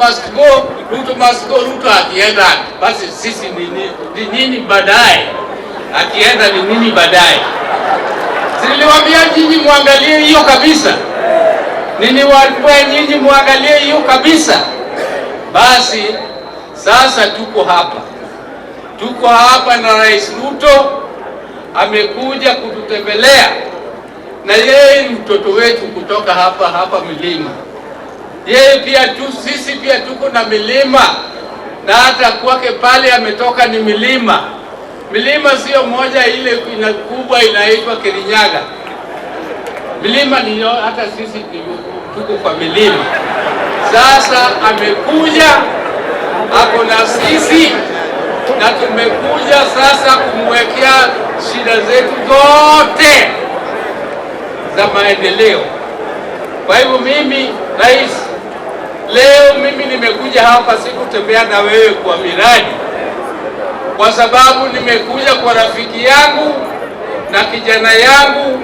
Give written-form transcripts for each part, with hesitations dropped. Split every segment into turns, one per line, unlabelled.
must go, Ruto must go. Ruto akienda basi sisi ni nini baadaye? Akienda ni nini baadaye? Niliwaambia nyinyi muangalie hiyo kabisa. Niliwaambia nyinyi muangalie hiyo kabisa. Basi sasa tuko hapa na Rais Ruto amekuja kututembelea, na yeye ni mtoto wetu kutoka hapa milima. Yeye pia sisi pia tuko na milima, na hata kwake pale ametoka ni milima. Milima sio moja ile kubwa inaitwa Kirinyaga. Milima ni hata sisi tuko kwa milima. Sasa amekuja ako na sisi, na tumekuja sasa kumwekea shida zetu zote za maendeleo. Kwa hivyo mimi rais, leo mimi nimekuja hapa, sikutembea na wewe kwa miradi, kwa sababu nimekuja kwa rafiki yangu na kijana yangu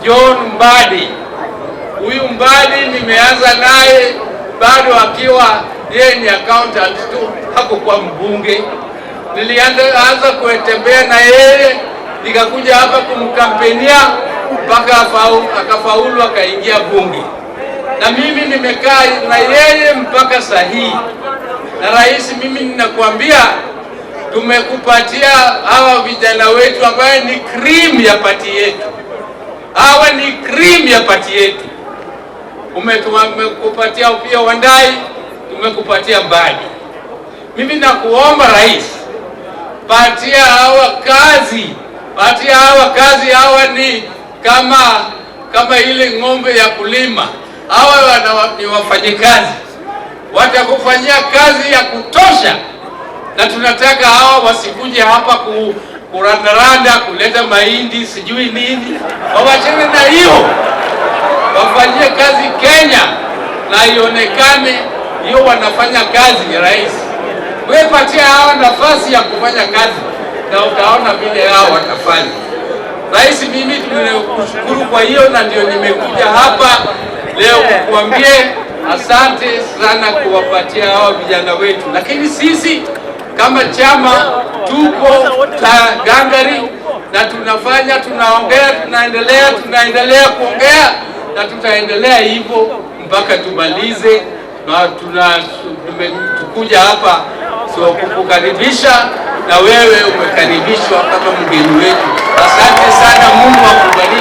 John Mbadi. Huyu Mbadi nimeanza naye bado akiwa yeye ni accountant tu, hakukuwa mbunge. Nilianza kutembea na yeye, nikakuja hapa kumkampenia mpaka akafaulu akaingia bunge, na mimi nimekaa na yeye mpaka sahihi. Na rais, mimi ninakuambia tumekupatia hawa vijana wetu ambaye ni cream ya pati yetu. Hawa ni cream ya pati yetu. Umekupatia pia Wandai, tumekupatia Mbadi. Mimi nakuomba rais, patia hawa kazi, hawa ni kama ile ng'ombe ya kulima. Hawa ni wafanyikazi, watakufanyia kazi ya kutosha, na tunataka hawa wasikuje hapa kurandaranda kuleta mahindi sijui nini. Wawachane na hiyo, wafanyie kazi Kenya na ionekane hiyo wanafanya kazi ya rais. Wewe patia hawa nafasi ya kufanya kazi na utaona vile hao watafanya. Rais, mimi tunakushukuru kwa hiyo, na ndio nimekuja hapa leo kukuambie asante sana kuwapatia hawa vijana wetu. Lakini sisi kama chama tuko gangari na tunafanya, tunaongea, tunaendelea kuongea, na tutaendelea hivyo mpaka tumalize. Na tukuja hapa so kukukaribisha, na wewe umekaribishwa kama mgeni wetu. Asante sana, Mungu akubariki.